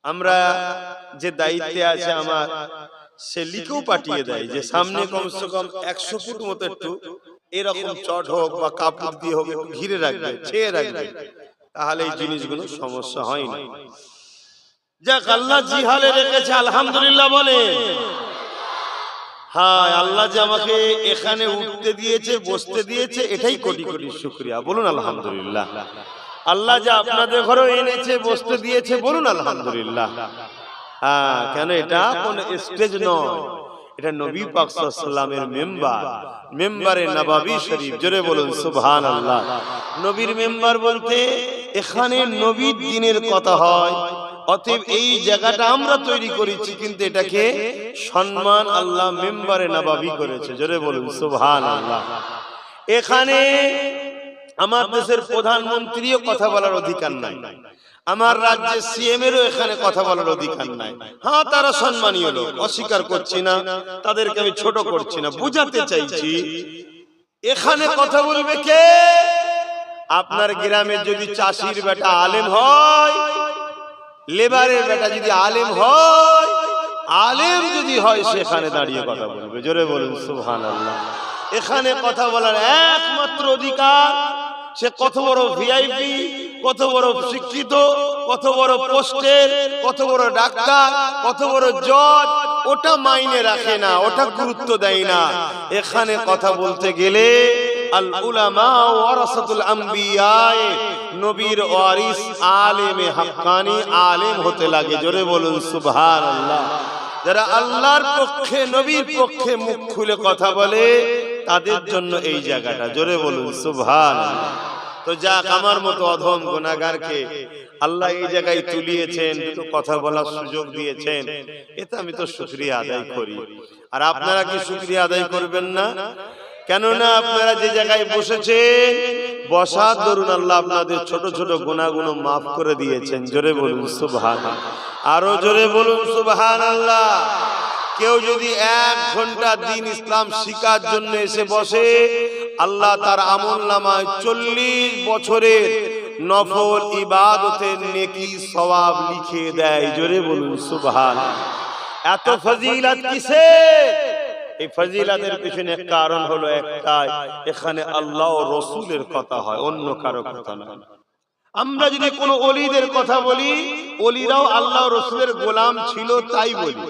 আমরা যে দায়িত্বে আছে আমার, সে লিখেও পাঠিয়ে দেয় যে সামনে কমসে কম 100 ফুট মতো একটু এরকম চট হোক বা কাপড় দিয়ে হোক একটু ঘিরে রাখবে, ছেয়ে রাখবে, তাহলে এই জিনিসগুলো সমস্যা হয় না। যাক, আল্লাহ জিহালে রেখেছে, আলহামদুলিল্লাহ বলেন। হ্যাঁ, আল্লাহ যে আমাকে এখানে উঠতে দিয়েছে, বসতে দিয়েছে, এটাই কোটি কোটি শুকরিয়া, বলুন আলহামদুলিল্লাহ। আল্লাহ যে আপনাদের ঘরেও এনেছে, বসতে দিয়েছে, বলুন আলহামদুলিল্লাহ। হ্যাঁ, কেন এটা কোন স্টেজ নয়, এটা নবী পাক সাল্লাল্লাহু আলাইহি ওয়াসাল্লামের মেম্বার, মেম্বারে নববী শরীফ, জোরে বলুন সুবহানাল্লাহ। নবীর মেম্বার বলতে এখানে নবীর দ্বীনের কথা হয়, অতএব এই জায়গাটা আমরা তৈরি করেছি, কিন্তু এটাকে সম্মান আল্লাহ মেম্বারে নববী করেছে, জোরে বলুন সুবহানাল্লাহ। এখানে আমার দেশের প্রধানমন্ত্রীও কথা বলার অধিকার নাই, আমার রাজ্যের সিএম এরও এখানে কথা বলার অধিকার নাই। হ্যাঁ, তারা সম্মানীয় লোক, অস্বীকার করছি না, তাদেরকে আমি ছোট করছি না, বুঝাতে চাইছি এখানে কথা বলবে কে? আপনার গ্রামে যদি চাষির বেটা আলেম হয়, লেবারের বেটা যদি আলেম হয়, আলেম যদি হয়, সেখানে দাঁড়িয়ে কথা বলবে, জোরে বলুন সুবহানাল্লাহ। এখানে কথা বলার একমাত্র অধিকার, সে কত বড় ভিআইপি, কত বড় শিক্ষিত, কত বড় পোস্টের, কত বড় ডাক্তার, কত বড় জজ, ওটা মাইনে রাখে না, ওটা গুরুত্ব দেয় না। এখানে কথা বলতে গেলে আল উলামা ওয়ারাসাতুল আম্বিয়া, নবীর ওয়ারিস আলেমে হাক্কানি আলেম হতে লাগে, জোরে বলুন সুবহানাল্লাহ। যারা আল্লাহর পক্ষে, নবীর পক্ষে মুখ খুলে কথা বলে, তাদের জন্য এই জায়গাটা, জোরে বলুন সুবহানাল্লাহ। তো যাক, আমার মতো অধম গুনাহগারকে আল্লাহ এই জায়গায় তুলিয়েছেন, দুটো কথা বলার সুযোগ দিয়েছেন, এতে আমি তো শুকরিয়া আদায় করি। আর আপনারা কি শুকরিয়া আদায় করবেন না? কেননা আপনারা যে জায়গায় বসেছেন, বসার দরুন আল্লাহ আপনাদের ছোট ছোট গুনাহগুলো মাফ করে দিয়েছেন, জোরে বলুন সুবহানাল্লাহ। আরো জোরে বলুন সুবহানাল্লাহ। কেউ যদি 1 ঘন্টা দিন ইসলাম শিখার জন্য এসে বসে, আল্লাহ তার আমলনামায় 40 বছরের নফল ইবাদতের নেকি সওয়াব লিখে দেয়, জোরে বলুন সুবহানাল্লাহ। এত ফজিলত কিসের? এই ফজিলতের পিছনে কারণ হলো একটাই, এখানে আল্লাহ ও রাসূলের কথা হয়, অন্য কারো কথা না। আমরা যদি কোনো ওলিদের কথা বলি, ওলিরাও আল্লাহ ও রাসূলের গোলাম ছিল, তাই বলি।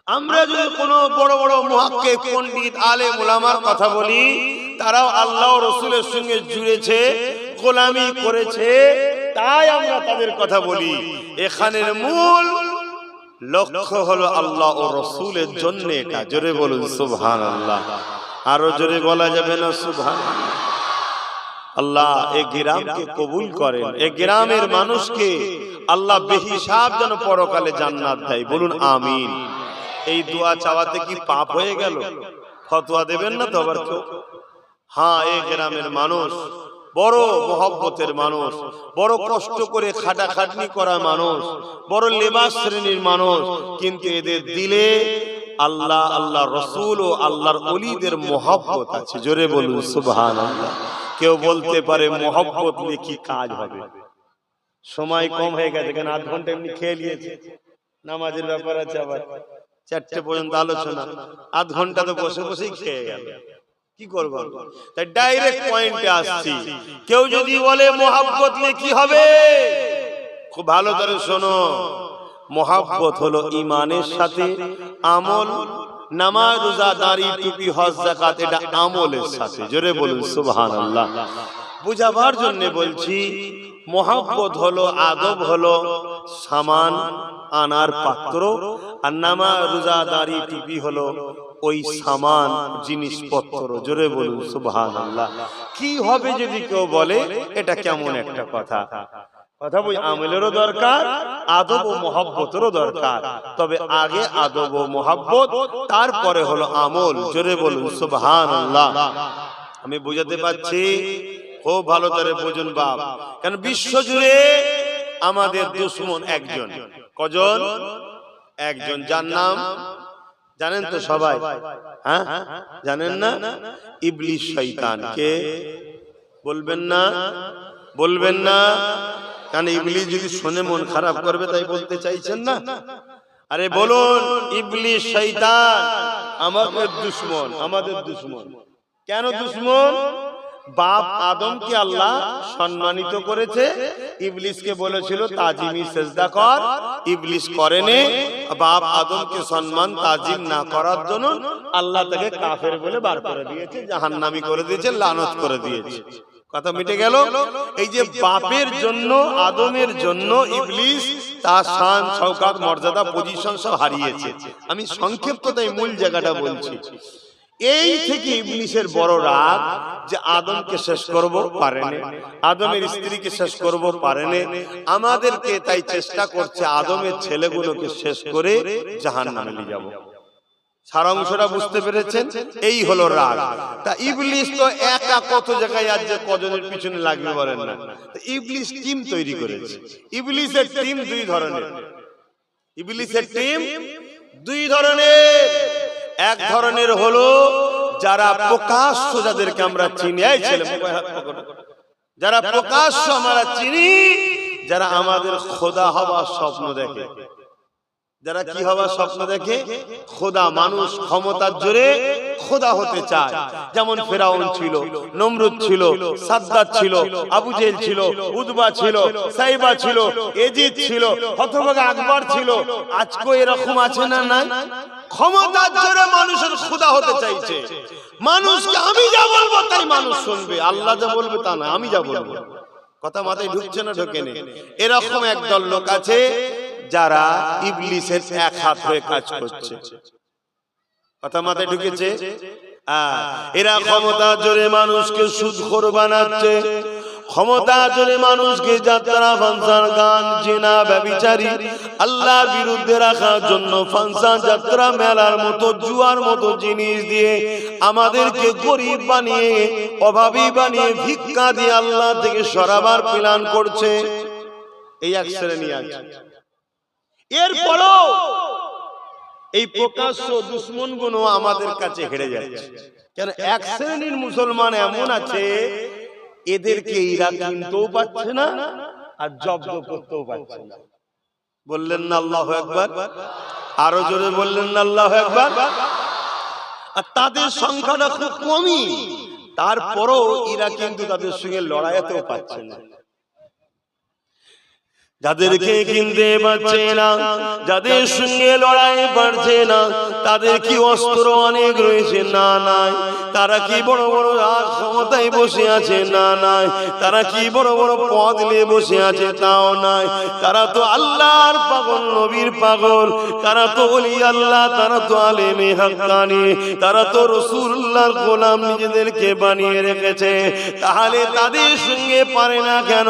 আমরা যদি কোনো বড় বড় মুহাক্কিক, পণ্ডিত, আলেম, উলামার কথা বলি, তারাও আল্লাহ ও রাসূলের সঙ্গে জুড়েছে, গোলামি করেছে, তাই আমরা তাদের কথা বলি। এখানের মূল লক্ষ্য হলো আল্লাহ ও রাসূলের জন্য এটা, জোরে বলুন সুবহানাল্লাহ। আরো জোরে বলা যাবে না সুবহানাল্লাহ? আল্লাহ এই গ্রামকে কবুল করেন, এই গ্রামের মানুষকে আল্লাহ বেহিসাব যেন পরকালে জান্নাত দেয়, বলুন আমিন। এই দোয়া চাওয়াতে কি পাপ হয়ে গেল? ফতোয়া দেবেন না তো আবার কেউ? হ্যাঁ, এই গ্রামের মানুষ বড় মহব্বতের মানুষ, বড় কষ্ট করে খাটাখাটনি করা মানুষ, বড় লেবাস শ্রেণীর মানুষ, কিন্তু এদের দিলে আল্লাহ, আল্লাহ রাসূল ও আল্লাহর ওলিদের মহব্বত আছে, জোরে বলুন সুবহানাল্লাহ। কেউ বলতে পারে মহব্বত নিয়ে কি কাজ হবে? সময় কম হয়ে গেছে, কেন 8 ঘন্টা এমনি খেয়ে নিয়েছে, নামাজের ব্যাপার আছে, আবার 4টে পর্যন্ত আলোচনা, 8 ঘন্টা তো বসে বসেই খেয়ে গেল, কি করব? তাই ডাইরেক্ট পয়েন্টে আসছি। কেউ যদি বলে মহব্বত নিয়ে কি হবে, খুব ভালো করে শোনো। মহব্বত হলো ঈমানের সাথে আমল, নামাজ, রোজা, দাড়ি, টুপি, হজ, যাকাত, এটা আমলের সাথে, জোরে বলুন সুবহানাল্লাহ। বুঝাবার জন্য বলছি, মহব্বত হলো, আদব হলো সামান আনার পাত্র, আর নামাজ, রোজা, দাড়ি, টুপি হলো ওই সামান জিনিসপত্র, জোরে বলুন সুবহানাল্লাহ। কি হবে যদি কেউ বলে এটা কেমন একটা কথা? কথা বই, আমলেরও দরকার, আদব ও মহব্বতেরও দরকার, তবে আগে আদব ও মহব্বত, তারপরে হলো আমল, জোরে বলুন সুবহানাল্লাহ। আমি বুঝাতে পারছি? খুব ভালো করে বুঝুন বাপ। কারণ বিশ্ব জুড়ে আমাদের দুশমন একজন। কজন? একজন, যার নাম জানেন তো সবাই? হ্যাঁ, জানেন না? ইবলিস, শয়তান। কে? বলবেন না? বলবেন না? কারণ ইবলিস যদি শুনে মন খারাপ করবে তাই বলতে চাইছেন না? আরে বলুন, ইবলিস শয়তান আমাদের দুশমন, আমাদের দুশমন। কেন দুশমন? বাপ আদমকে আল্লাহ সম্মানিত করেছে, ইবলিসকে বলেছিল তাজিমি সেজদা কর, ইবলিস করেনি। বাপ আদমকে সম্মান তাজিম না করার জন্য আল্লাহ তাকে কাফের বলে বার করে দিয়েছে, জাহান্নামী করে দিয়েছে, লানত করে দিয়েছে। কথা মিটে গেল। এই যে বাপের জন্য, আদমের জন্য ইবলিস তার শান শওকত মর্যাদা পজিশন সব হারিয়েছে। আমি সংক্ষিপ্ততায় মূল জায়গাটা বলছি। এই থেকে ইবলিসের বড় রাগ যে আদমকে শেষ করব পারেনি, আদমের স্ত্রীকে শেষ করব পারেনি, আমাদেরকে তাই চেষ্টা করছে আদমের ছেলেগুলোকে শেষ করে জাহান্নামে নিয়ে যাব। সারাংশটা বুঝতে পেরেছেন? এই হলো রাগ। তা ইবলিস তো একা কত জায়গায় আজ যে কজনের পিছনে লাগবে বলেন না। ইবলিস টিম তৈরি করেছে। ইবলিসের টিম দুই ধরনের। ইবলিসের টিম দুই ধরনের। এক ধরনের হলো যারা প্রকাশ্য, যাদেরকে আমরা চিনি, এই ছেলে যারা প্রকাশ্য আমরা চিনি, যারা আমাদের খোদা হওয়ার স্বপ্ন দেখে। যারা কি হওয়ার স্বপ্ন দেখে? খোদা। মানুষ ক্ষমতার জোরে খোদা হতে চায়। যেমন ফেরাউন ছিল, নমরুদ ছিল, সাদ্দাত ছিল, আবু জেহেল ছিল, উতবা ছিল, সাইবা ছিল, এজিদ ছিল, হতভাগা আকবর ছিল। আজকে এরকম আছে না? নাই। ক্ষমতার জোরে মানুষের খোদা হতে চাইছে। মানুষকে আমি যা বলবো তাই মানুষ শুনবে, আল্লাহ যা বলবে তা না, আমি যা বলবো। কথা মাথায় ঢুকছে না ঢোকে না? এরকম একদল লোক আছে যারা ইবলিসের এক হাত হয়ে কাজ করছে। কথা মাথায় ঢুকেছে? এরা ক্ষমতা জোরে মানুষকে সুদখোর বানাচ্ছে, ক্ষমতা জোরে মানুষকে যাত্রা, ফাংশন, গান, জিনা, ব্যভিচারী, আল্লাহর বিরুদ্ধে রাখার জন্য ফাংশন, যাত্রা, মেলার মতো, জুয়ার মতো জিনিস দিয়ে আমাদেরকে গরিব বানিয়ে, অভাবী বানিয়ে, ভিক্ষা দিয়ে আল্লাহ থেকে সরাবার প্ল্যান করছে। এই এক শ্রেণী আছে। এরপরও এই প্রকাশ্য দুশ্মন গুলো আমাদের কাছে হেরে যাচ্ছে। কেন? এক শ্রেণীর মুসলমান এমন আছে, এদেরকে এরা কিনতেও পাচ্ছে না আর জব্দ করতেও পাচ্ছে না। বললেন না আল্লাহু আকবার? আরো জোরে বললেন না আল্লাহু আকবার? আর তাদের সংখ্যাটা খুব কমই, তারপরও এরা কিন্তু তাদের সঙ্গে লড়াইতেও পাচ্ছে না। যাদেরকে কিনতে পারছে না, যাদের সঙ্গে লড়াই পারছে না, তাদের কি অস্ত্র অনেক রয়েছে? না নাই। তারা কি বড় বড় ক্ষমতায় বসে আছে? না নাই। তারা কি বড় বড় পদ নিয়ে বসে আছে? তাও নাই। তারা তো আল্লাহর পাগল, নবীর পাগল, তারা তো ওলি আল্লাহ, তারা তো আলেমে হাক্কানি, তারা তো রাসূলুল্লাহর গোলাম নিজেদেরকে বানিয়ে রেখেছে। তাহলে তাদের সঙ্গে পারে না কেন?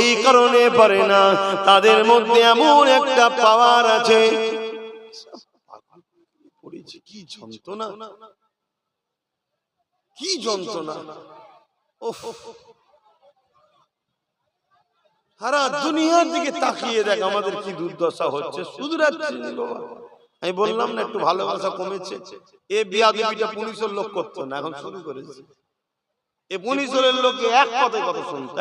এই কারণে পারে না, তাদের মধ্যে এমন একটা পাওয়ার আছে। কি যন্ত্রণা, কি যন্ত্রণা! সারা দুনিয়ার দিকে তাকিয়ে দেখ আমাদের কি দুর্দশা হচ্ছে। আমি বললাম না একটু ভালোবাসা কমেছে। এ বিয়াদবিটা পুলিশের লোক করতো না, এখন শুরু করেছে। এ পুলিশের লোককে এক কথায় কথা শুনতো,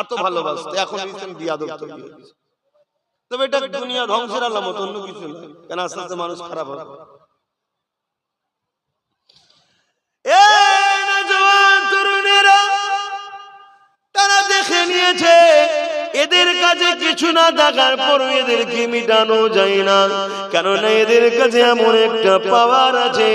এত ভালোবাসতো, এখন বিয়াদব তৈরি হয়েছে। তবে এটা দুনিয়া ধ্বংসের আলামত, অন্য কিছু না। কেন? আস্তে আস্তে মানুষ খারাপ হবে। তরুণেরা তারা দেখে নিয়েছে এদের কাছে কিছু না থাকার পর এদেরকে মিটানো যায় না। কেননা এদের কাছে এমন একটা পাওয়ার আছে,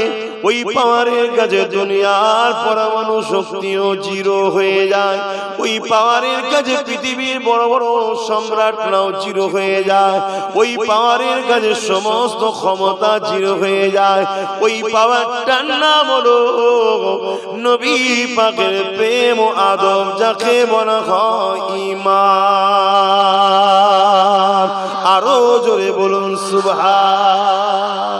ওই পাওয়ারের কাছে দুনিয়ার পরমাণু শক্তিও জিরো হয়ে যায়। ওই পাওয়ারের কাছে পৃথিবীর বড় বড় সম্রাটরাও জিরো হয়ে যায়। ওই পাওয়ারের কাছে সমস্ত ক্ষমতা জিরো হয়ে যায়। ওই পাওয়ারটার নাম হলো নবী পাকের প্রেম ও আদব, যাকে বলা হয় ঈমান। আরো জোরে বলুন সুবহান।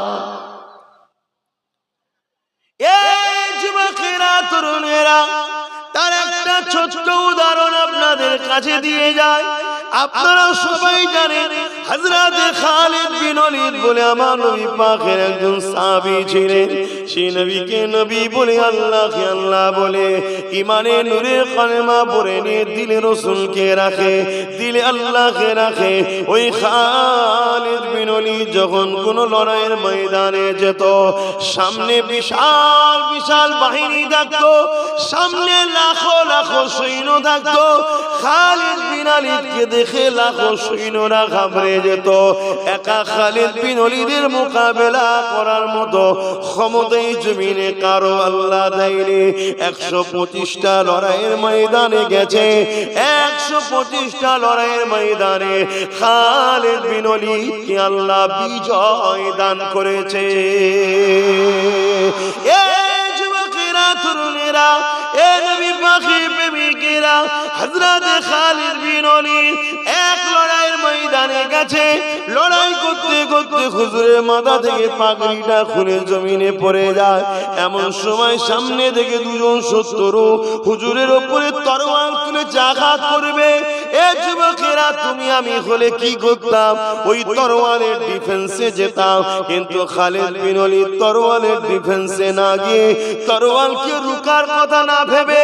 এই যুবকেরা, তরুণেরা, তার একটা ছোট্ট উদাহরণ আপনাদের কাছে দিয়ে যায়। আপনারা সবাই জানেন হযরত খালিদ বিন ওলীদ বলে আমার নবী পাকের একজন সাহাবী ছিলেন। সেই নবীকে নবী বলে, আল্লাহকে আল্লাহ বলে, ইমানে নূরে কালেমা পড়ে নিয়ে দিলে রাসূলকে রাখে, দিলে আল্লাহকে রাখে। ওই খালিদ বিন ওলীদ যখন কোন লড়াইয়ের ময়দানে যেত, সামনে বিশাল বিশাল বাহিনী থাকতো, সামনে লাখো লাখো সৈন্য থাকতো। খালিদ বিন ওলীদকে দেখে লাখো সৈন্যরা ঘাবড়ে যেত। একা খালিদ বিন ওলীদের মোকাবেলা করার মতো ক্ষমতাই জমিনে কারো আল্লাহ দেয়নি। 125টা লড়াইয়ের ময়দানে গেছে, 125টা লড়াইয়ের ময়দানে খালিদ বিন ওলীদকে আল্লাহ বিজয় দান করেছে। তরুণেরা, এ নবী পাকের প্রেমিকেরা, হযরত খালিদ বিন ওলীদ এক লড়াইয়ের ময়দানে গেছে। লড়াই করতে করতে হুজুরের মাথা থেকে পাগড়িটা খুলে জমিনে পড়ে যায়। এমন সময় সামনে থেকে দুজন শত্রু হুজুরের উপরে তরোয়াল তুলে আঘাত করবে। এ যুবকেরা, তুমি আমি হলে কি করতাম? ওই তরোয়ালের ডিফেন্সে যেতাম। কিন্তু খালিদ বিন ওলীদ তরোয়ালের ডিফেন্সে না গিয়ে, তরোয়ালকে রুকার কথা না ভেবে,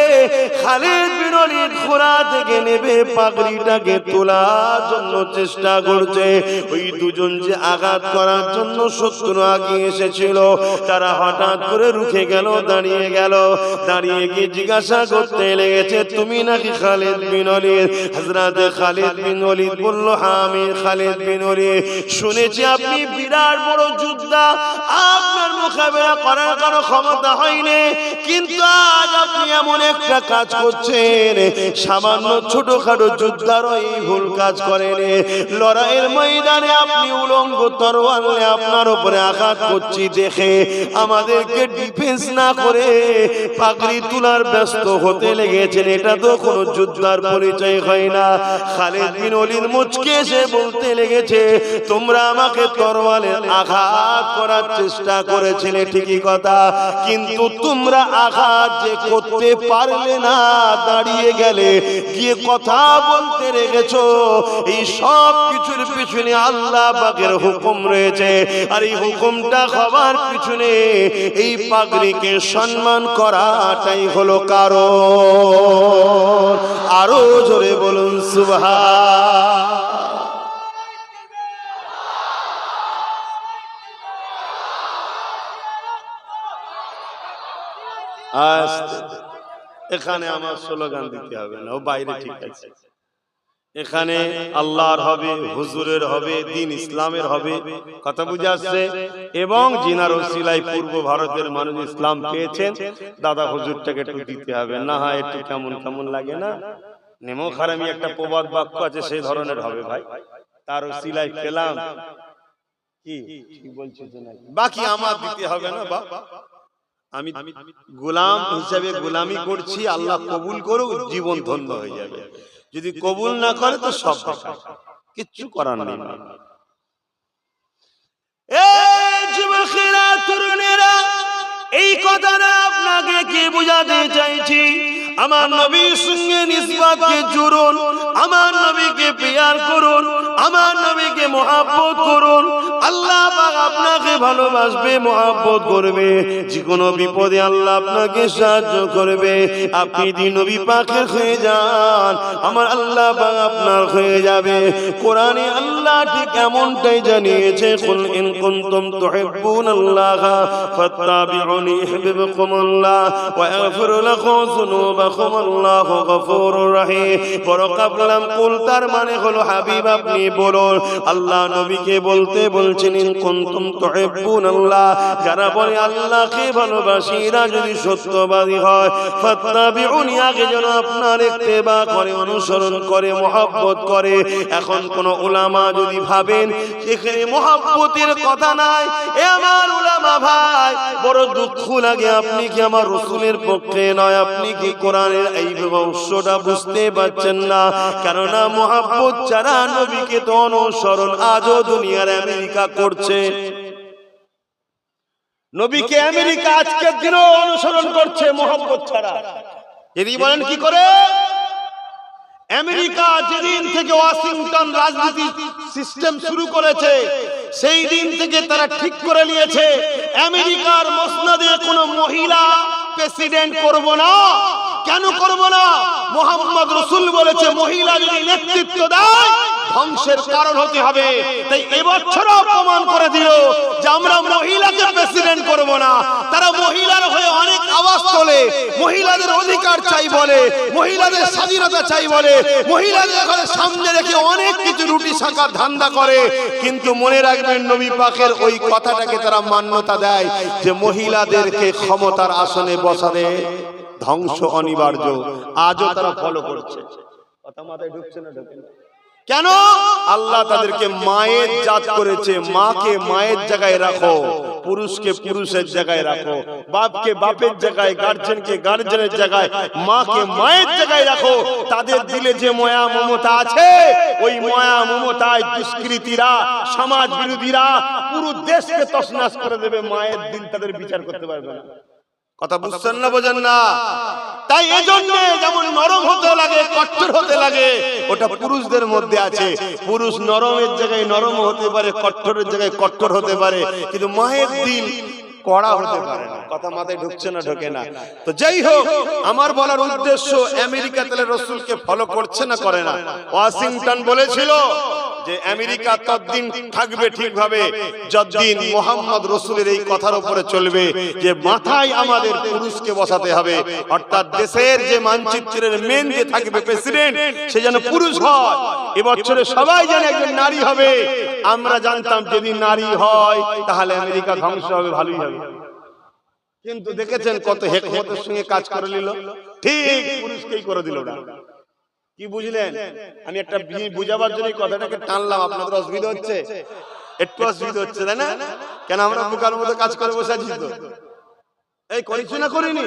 খালিদ বিন ওলীদ ঘোড়া থেকে নেবে পাগড়িটাকে তোলার জন্য চেষ্টা করছে। ওই দুজন যে আঘাত করার জন্য শত্রু আগিয়ে এসেছিল, তারা হঠাৎ করে রুখে গেল, দাঁড়িয়ে গেল। দাঁড়িয়ে গিয়ে জিজ্ঞাসা করতে লেগেছে, তুমি নাকি খালিদ বিন ওলীদ? হযরত খালিদ বিন ওলীদ বলল, হ্যাঁ আমি খালিদ বিন ওলীদ। শুনেছি আপনি বিরাট বড় যোদ্ধা, আপনার মোকাবেলা করার কারো ক্ষমতা হয়নি, কিন্তু আজ আপনি এমন একটা কাজ করছেন, সামান্য ছোটখাটো যোদ্ধারও এই ভুল কাজ করেন। লড়াইয়ের ময়দানে আপনি উলঙ্গ তরোয়াল নিয়ে আপনার উপরে আঘাত করছি দেখে আমাদেরকে ডিফেন্স না করে পাগড়ি তোলার ব্যস্ত হতে লেগেছেন, এটা তো কোনো যোদ্ধার পরিচয় হয় না। খালিদ বিন ওলীদ মুচকে এসে বলতে লেগেছে, তোমরা আমাকে তরোয়ালের আঘাত করার চেষ্টা করেছিলে ঠিকই কথা, কিন্তু তোমরা আঘাত যে করতে পারলে না, দাঁড়িয়ে গেলে, গিয়ে কথা বলতে লেগেছো। এই সব কিছুর পিছনে আল্লাহ পাকের হুকুম রয়েছে, আর এই হুকুমটা হবার পিছনে এই পাগড়িকে সম্মান করাটাই হলো কারণ। আরো জোরে বলুন সুবহান। এখানে আমার স্লোগান দিতে হবে না, ও বাইরে ঠিক আছে। এখানে আল্লাহর হবে, হুজুরের হবে, দ্বীন ইসলামের হবে, কথা বুঝে আসছে। এবং জিনার ওসিলায় পূর্ব ভারতের মানুষ ইসলাম পেয়েছেন, দাদা হুজুরটাকে একটু দিতে হবে, না হয় একটু কেমন কেমন লাগে না? নেমো খারামি একটা প্রবাদ বাক্য আছে, সেই ধরনের হবে ভাই। তার ওসিলায় পেলাম কি ঠিক বলছো না, বাকি আমার দিতে হবে না। বা আমি গোলাম হিসাবে গোলামি করছি, আল্লাহ কবুল করুক, জীবন ধন্য হয়ে যাবে। যদি কবুল না করে তো সব কিচ্ছু করার নেই। যুবকেরা, তরুণেরা, এই কথাটা আপনাকে কি বোঝাতে চাইছি? আমার নবীর সঙ্গে নিসবতকে জুড়ুন, আমার নবীকে প্যার করুন, আমার নবীকে মহব্বত করুন। আল্লাহ পাক আপনাকে ভালোবাসবে, মহব্বত করবে। যে কোনো বিপদে আল্লাহ আপনাকে সাহায্য করবে। আপনি যদি নবী পাকের হয়ে যান, আমার আল্লাহ পাক আপনার হয়ে যাবে। কোরআনে আল্লাহ ঠিক এমনটাই জানিয়েছে, কুল ইন কুনতুম তুহিব্বুনাল্লাহ ফাত্তাবিউনি ইউহিব্বুকুমুল্লাহ ওয়া ইয়াগফির লাকুম যুনুবাকুম আল্লাহু গফুরুর রহিম। বরকাবলাম কুল, তার মানে হলো হাবিব আপনি বলুন। আল্লাহ নবীকে বলতে বলছেন, ইন কুনতুম তুহিব্বুনাল্লাহ, যারা বলে আল্লাহকে ভালোবাসি, এরা যদি সত্যবাদী হয়, ফাত্তাবিউনি, আগে যেন আপনার ইত্তেবা করে, অনুসরণ করে, মহব্বত করে। এখন কোন উলামা যদি ভাবেন এখানে মহব্বতের কথা নাই, এ আমার উলামা ভাই, বড় দুঃখ লাগে। আপনি কি আমার রাসূলের পক্ষে নয়? আপনি কি কোরআনের এই অংশটা বুঝতে পারছেন না? কেননা মহব্বত ছাড়া নবীকে তো অনুসরণ আজও দুনিয়ার আমেরিকা করছে। নবীকে আমেরিকা আজকের দিনও অনুসরণ করছে মহব্বত ছাড়া। যদি বলেন কি করে? আমেরিকা যেদিন থেকে ওয়াশিংটন রাজনীতি সিস্টেম শুরু করেছে সেই দিন থেকে তারা ঠিক করে নিয়েছে আমেরিকার মসনদে কোনো মহিলা প্রেসিডেন্ট করব না। কেন করব না? মুহাম্মদ রাসূল বলেছে মহিলা যদি নেতৃত্ব দেয় ধ্বংসের কারণ হতে হবে। তাই এবছরও প্রমাণ করে দিল যে আমরা মহিলাকে প্রেসিডেন্ট করব না। তারা মহিলার হয়ে অনেক আওয়াজ তোলে, মহিলাদের অধিকার চাই বলে, মহিলাদের স্বাধীনতা চাই বলে, মহিলাদের ঘরে সামনে রেখে অনেক কিছু রুটি শাঁখার ধান্দা করে। কিন্তু মনে রাখবেন নবী পাকের ওই কথাটাকে তারা মান্যতা দেয় যে মহিলাদেরকে ক্ষমতার আসনে বসালে ধ্বংস অনিবার্য। আজও তারা ফলো করছে। কথা মাথায় ঢুকছে না? ঢুকে না কেন? আল্লাহ তাদেরকে মায়ের জাত করেছে। মাকে মায়ের জায়গায় রাখো, পুরুষকে পুরুষের জায়গায় রাখো, বাপকে বাপের জায়গায়, গার্জেনকে গার্জেনের জায়গায়, মাকে মায়ের জায়গায় রাখো। তাদের দিলে যে মায়া মমতা আছে ওই মায়া মমতায় দুষ্কৃতীরা, সমাজ বিরোধীরা পুরো দেশকে তছনছ করে দেবে। মায়ের দিল তাদের বিচার করতে পারবে না। কথা বুঝছেন না? বোঝেন না? তাই এজন্য যেমন নরম হতে লাগে, কঠোর হতে লাগে, ওটা পুরুষদের মধ্যে আছে। পুরুষ নরমের জায়গায় নরম হতে পারে, কঠোরের জায়গায় কঠোর হতে পারে, কিন্তু মায়ের দিল কড়া হতে পারে না। কথা মাথায় ঢুকছে না? ঢোকে না? তো যাই হোক, আমার বলার উদ্দেশ্য আমেরিকা তাহলে রাসূলকে ফলো করছে না করে না? ওয়াশিংটন বলেছিল যে আমেরিকা ততদিন থাকবে ঠিকভাবে যতদিন মুহাম্মদ রাসূলের এই কথার উপরে চলবে যে মাথায় আমাদের পুরুষকে বসাতে হবে, অর্থাৎ দেশের যে মানচিত্রের মেন যে থাকবে প্রেসিডেন্ট সে যেন পুরুষ হয়। এবছরে সবাই যেন একজন নারী হবে। আমরা জানতাম যদি নারী হয় তাহলে আমেরিকা ধ্বংস হবে, ভালোই হবে। কিন্তু দেখেছেন কত হিকমতের সঙ্গে কাজ করে নিল, ঠিক পুরুষকেই করে দিল না। কি বুঝলেন? আমি একটা বুঝাবার জন্য কথাটাকে টানলাম। আপনাদের অসুবিধা হচ্ছে? একটু অসুবিধা হচ্ছে তাই না? কেন আমরা বুকার মতো কাজ করে বসে আছি তো? এই করিস না করিনি?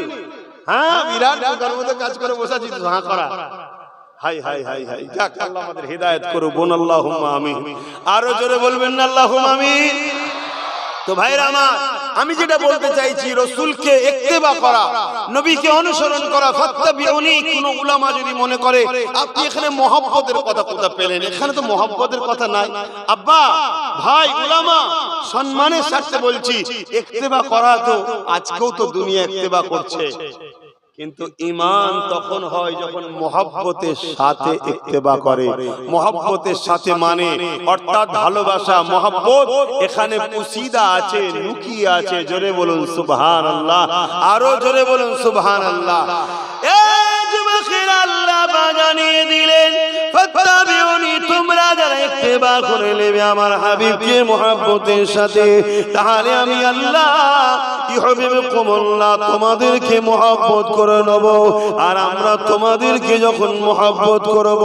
হ্যাঁ, বিরাট বুকার মতো কাজ করে বসে আছি তো। হ্যাঁ করা। হাই হাই হাই হাই, যাক আল্লাহ আমাদের হিদায়াত করুন। বলুন আল্লাহুম্মা আমিন। আরো জোরে বলবেন না আল্লাহুম্মা আমিন? তো ভাইরা আমার, আমি যেটা বলতে চাইছি রাসূলকে ইত্তেবা করা, নবীকে অনুসরণ করা। ফাত্তাবিউনি। কোন উলামা যদি মনে করে আপনি এখানে মহব্বতের কথা কোথা পেলেন, এখানে তো মহব্বতের কথা নাই। আব্বা, ভাই, উলামা, সম্মানের সাথে বলছি ইত্তেবা করা তো আজকেও তো দুনিয়া ইত্তেবা করছে, কিন্তু ঈমান তখন হয় যখন মহব্বতের সাথে ইত্তেবা করে। মহব্বতের সাথে মানে অর্থাৎ ভালোবাসা, মহব্বত এখানে পুশিদা আছে, লুকিয়ে আছে। জোরে বলুন সুবহানাল্লাহ। আরো জোরে বলুন সুবহানাল্লাহ। এই যুবকেরা আল্লাহ বাজানিয়ে দিলেন ফাত্তাবিউনি, তোমরা যারা ইত্তেবা করে নেবে আমার হাবিবকে মহব্বতের সাথে, তাহলে আমি আল্লাহ ইউহিব্বুকুমুল্লাহ, তোমাদেরকে মহব্বত করে নেব। আর আমরা তোমাদেরকে যখন মহব্বত করব,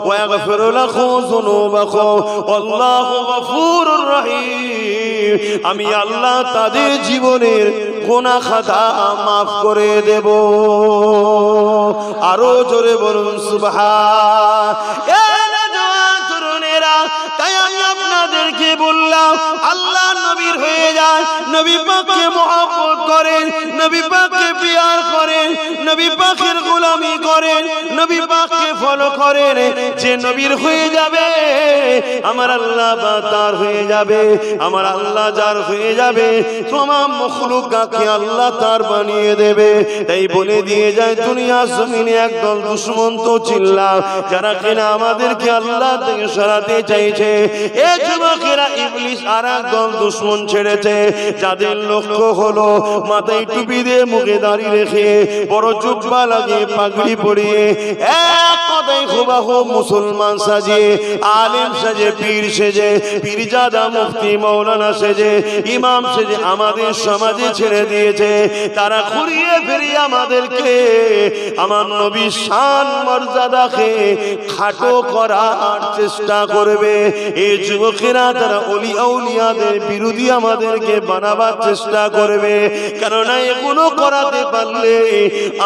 ওয়া ইয়াগফিরু লাকুম যুনুবাকুম আল্লাহু গফুরুর রহিম, আমি আল্লাহ তাদের জীবনের গুনাহ খাতা মাফ করে দেব। আরো জোরে বলুন সুবহান। তাই আমি আপনাদেরকে বললাম আল্লাহ নবীর হয়ে যায়, নবী পাককে মহব্বত করেন, নবী পাককে পিয়ার করেন, নবী পাকের গোলামি করেন, নবী পাককে ফলো করেন। যে নবীর হয়ে যাবে আমার আল্লাহ তার হয়ে যাবে, আমার আল্লাহ যার হয়ে যাবে तमाम মখলুকাতকে আল্লাহ তার বানিয়ে দেবে। তাই বলে দিয়ে যায় দুনিয়ার জমিনে একদল দুশমন তো চিল্লা, যারা কিনা আমাদেরকে আল্লাহ থেকে সরাতে চাইছে। এ যুবকেরা, ইবলিস আর একদল দুশমন ছেড়েছে, যাদের লক্ষ্য হলো মাথায় টুপি দিয়ে মুখে দাড়ি রেখে বড় জুব্বা লাগিয়ে পাগড়ি পরিয়ে এক কথায় হুবাহু মুসলমান সাজিয়ে, আলেম সাজে, পীর সেজে, পীরজাদা, মুফতি, মাওলানা সেজে, ইমাম সেজে আমাদের সমাজে ছেড়ে দিয়েছে। তারা ঘুরিয়ে ফিরিয়ে আমাদেরকে আমার নবীর শান মর্যাদাকে খাটো করার চেষ্টা করবে। এই যুবকেরা তারা ওলি আউলিয়াদের বিরোধী আমাদেরকে বানাবার চেষ্টা করবে, কেননা এগুলো করাতে পারলে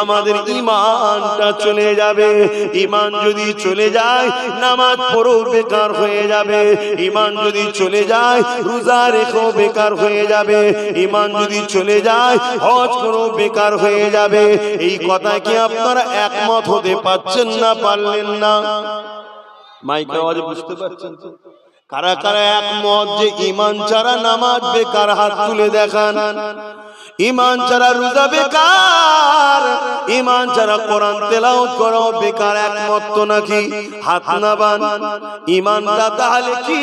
আমাদের ঈমানটা চলে যাবে। ঈমান ইমান যদি চলে যায় নামাজ পড়ো বেকার হয়ে যাবে, ইমান যদি চলে যায় রোজা রেখো বেকার হয়ে যাবে, ইমান যদি চলে যায় হজ করো বেকার হয়ে যাবে। এই কথা কি আপনারা একমত হতে পারছেন না পারলেন না? মাইকে আওয়াজে বুঝতে পারছেন তো? কারা কারা একমত যে ইমান ছাড়া নামাজ বেকার? হাত তুলে দেখান। ইমান ছাড়া রোজা বেকার, ইমান ছাড়া কোরআন তেলাওয়াত করা বেকার, একমত তো নাকি? হাত নামান। ইমানটা তাহলে কি?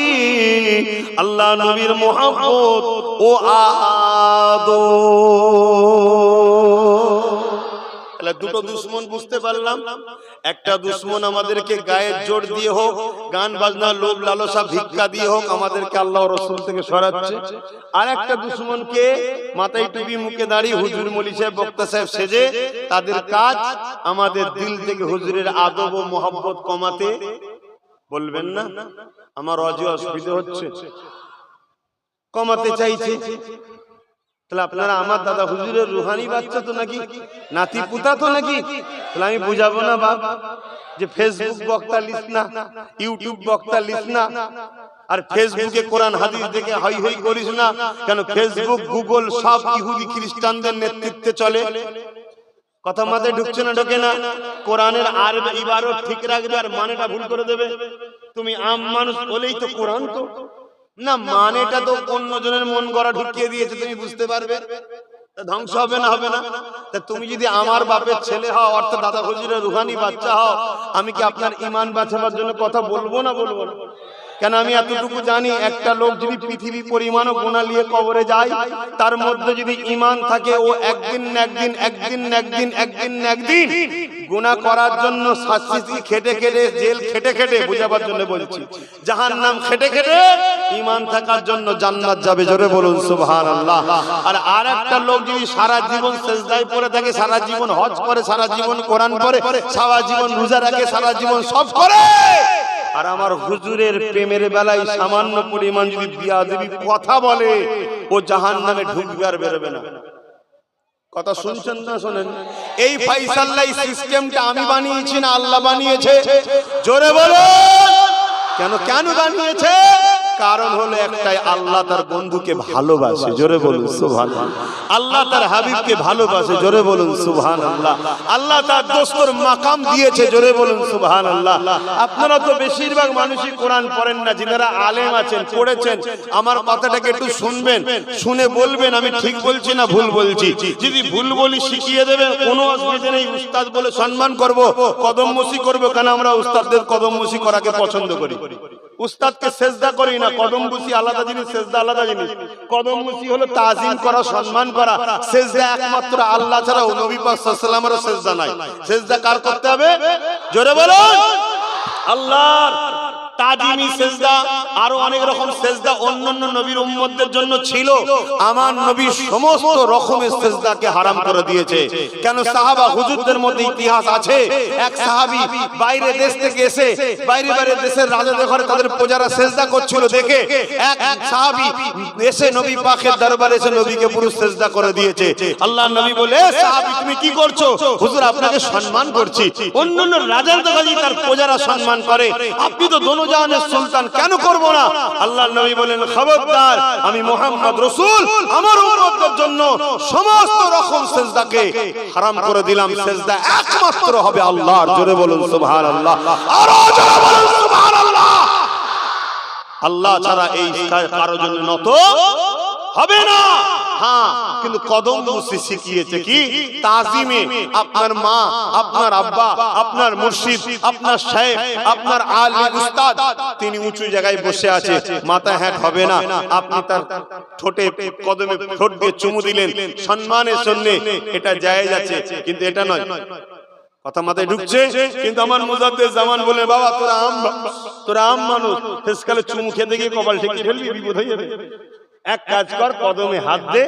আল্লাহ নবীর মুহাব্বত ও দুটো দুশ্মন বুঝতে পারলাম। একটা দুশ্মন আমাদেরকে গায়ের জোর দিয়ে হোক, গান বাজনা লোভ লালসা ভিক্ষা দিয়ে হোক আমাদেরকে আল্লাহ রাসূল থেকে সরাচ্ছে। আর একটা দুশ্মনকে মাথায় টুপি মুখে দাঁড়িয়ে হুজুর মৌলী সাহেব বক্তা সাহেব সেজে, তাদের কাজ আমাদের দিল থেকে হুজুরের আদব ও মহব্বত কমাতে। বলবেন না আমার অসুবিধা হচ্ছে, কমাতে চাইছে। তাহলে আপনারা আমার দাদা হুজুরের রুহানি বাচ্চা তো নাকি, নাতি পুতা তো নাকি? তাহলে আমি বুঝাবো না বাপ যে ফেসবুক বক্তা লিস না, ইউটিউব বক্তা লিস না, আর ফেসবুকে কোরআন হাদিস দেখে হই হই করিস না। কেন ফেসবুক গুগল সব ইহুদি খ্রিস্টানদের নেতৃত্বে চলে। কথা মাথায় ঢুকছে না ঢোকে না? কোরআনের আরবি ইবারত ঠিক রাখবে আর মানেটা ভুল করে দেবে। তুমি আম মানুষ বলেই তো কোরআন তো না, মানেটা তো অন্যজনের মন গড়া ঢুকিয়ে দিয়েছে, তুমি বুঝতে পারবে ধ্বংস হবে না? হবে না? তা তুমি যদি আমার বাপের ছেলে হও অর্থাৎ দাদা হুজুরের রুহানি বাচ্চা হও, আমি কি আপনার ঈমান বাঁচাবার জন্য কথা বলবো না? বলবো না। কেন আমি এতটুকু জানি, একটা লোক যদি পৃথিবী পরিমাণও গুনাহ নিয়ে কবরে যায়, তার মধ্যে যদি ঈমান থাকে, ও একদিন গুনাহ করার জন্য শাস্তি খেটে খেটে, জেল খেটে খেটে, বুঝাবার জন্য বলছি, জাহান্নাম খেটে খেটে ঈমান থাকার জন্য জান্নাত যাবে। জোরে বলুন সুবহানাল্লাহ। আর আরেকটা লোক যদি সারা জীবন সিজদায় পড়ে থাকে, সারা জীবন হজ করে, সারা জীবন কোরআন পড়ে, সারা জীবন রোজা রাখে, সারা জীবন সব করে, আর আমার হুজুরের প্রেমের বেলায় সামান্য পরিমাণ যদি বিয়াদবি কথা বলে, ও জাহান্নামে ঢুকবে আর বেরোবে না। কথা শুনছেন না শোনেন? এই ফাইসাল্লাহ সিস্টেমটা আমি বানিয়েছি না আল্লাহ বানিয়েছে? জোরে বলো। কেন কেন বানিয়েছে? কারণ হলো একটাই, আল্লাহ তার বন্ধুকে ভালোবাসে। জোরে বলুন সুবহানাল্লাহ। আল্লাহ তার হাবিবকে ভালোবাসে। জোরে বলুন সুবহানাল্লাহ। আল্লাহ তার দোস্তর মাকাম দিয়েছে। জোরে বলুন সুবহানাল্লাহ। আপনারা তো বেশিরভাগ মানুষই কোরআন পড়েন না, যারা আলেম আছেন, পড়েছেন, আমার কথাটাকে একটু শুনবেন, শুনে বলবেন আমি ঠিক বলছি না ভুল বলছি। যদি ভুল বলি শিখিয়ে দেবেন, কোনো অসুবিধা নেই। উস্তাদ বলে সম্মান করব, কদমবুসি করব, কারণ আমরা উস্তাদদের কদমবুসি করাকে পছন্দ করি। উস্তাদকে সেজদা করি না। কদমবুসি আলাদা জিনিস, সেজদা আলাদা জিনিস। কদমবুসি হলো তাজিম করা, সম্মান করা। সেজদা একমাত্র আল্লাহ ছাড়া নবী পাক সাল্লাল্লাহু আলাইহি ওয়াসাল্লামেরও সেজদা নাই। সেজদা কার করতে হবে? জোরে বলুন আল্লাহর। তাজিমি সেজদা, আরো অনেক রকম সেজদা অন্যান্য নবীর উম্মতদের জন্য ছিল। আমার নবী সমস্ত রকমের সেজদাকে হারাম করে দিয়েছে। কেন? সাহাবা হুজুরদের মধ্যে ইতিহাস আছে, এক সাহাবী বাইরে দেশ থেকে এসে, বাইরে দেশের রাজাদের ঘরে তাদের প্রজারা সেজদা করছিল দেখে, এক সাহাবী এসে নবী পাকের দরবারে এসে নবীকে পুরো সেজদা করে দিয়েছে। আল্লাহর নবী বলে, সাহাবী তুমি কি করছো? হুজুর আপনাকে সম্মান করছি। অন্যান্য রাজাদের কাছে তার প্রজারা সম্মান করে, আপনি তো জাহানের সুলতান, কেন করব না? আল্লাহর নবী বলেন, খবরদার, আমি মুহাম্মদ রাসূল আমার উম্মতের জন্য সমস্ত রকম সিজদাকে হারাম করে দিলাম। সিজদা একমাত্র হবে আল্লাহর। জোরে বলুন সুবহানাল্লাহ। আরো জোরে বলুন সুবহানাল্লাহ। আল্লাহ ছাড়া এই কারো জন্য নত হবে না। হ্যাঁ, কিন্তু কদমবুসি শিখিয়েছে কি? তাজিমে। আপনার মা, আপনার আব্বা, আপনার মুর্শিদ, আপনার শাইখ, আপনার আলিম উস্তাদ, তিনি উঁচু জায়গায় বসে আছে, মাথায় হ্যাট হবে না, আপনি তার ঠোঁটে কদমে ঠোঁট দিয়ে চুমু দিলেন সম্মানের জন্য, এটা জায়েজ আছে, কিন্তু এটা নয়। কথা মাথায় ঢুকছে? কিন্তু আমার মুজাদ্দেদ জামান বলে, বাবা তোরা আম মানুষ, শেষকালে চুমু খেতে গিয়ে কপাল ঠেকিয়ে ফেলবি, বিপদ হয়ে যাবে। এক কাজ কর, কদমে হাত দে,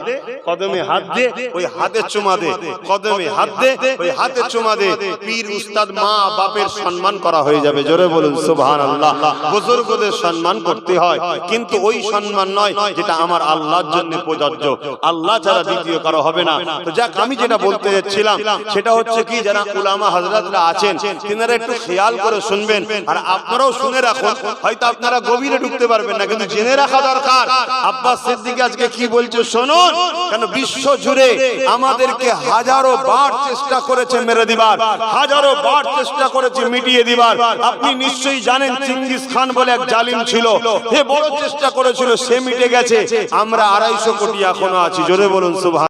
কদমে হাত দে, ওই হাতে চুমা দে, কদমে হাত দে, ওই হাতে চুমা দে। পীর উস্তাদ মা বাপের সম্মান করা হয়ে যাবে। জোরে বলুন সুবহানাল্লাহ। বুজুর্গদের সম্মান করতে হয়, কিন্তু ওই সম্মান নয় যেটা আমার আল্লাহর জন্য প্রযোজ্য। আল্লাহ ছাড়া দ্বিতীয় কারো হবে না। তো যাক, আমি যেটা বলতে যাচ্ছিলাম সেটা হচ্ছে কি, যারা উলামা হযরতরা আছেন তিনারা একটু খেয়াল করে শুনবেন, আর আপনারাও শুনে রাখুন। হয়তো আপনারা গভীরে ঢুকতে পারবেন না, কিন্তু জেনে রাখা দরকার। আব্বাস সিদ্দিকী আজকে কি বলছে শুনুন। কেন বিশ্ব জুড়ে আমাদেরকে হাজারো বার চেষ্টা করেছে মেরে দিবার, হাজারো বার চেষ্টা করেছে মিটিয়ে দিবার। আপনি নিশ্চয়ই জানেন চেঙ্গিস খান বলে এক জালিম ছিল, সে বড় চেষ্টা করেছিল, সে মিটে গেছে। আমরা 250 কোটি এখনো আছি। জোরে বলুন সুবহান।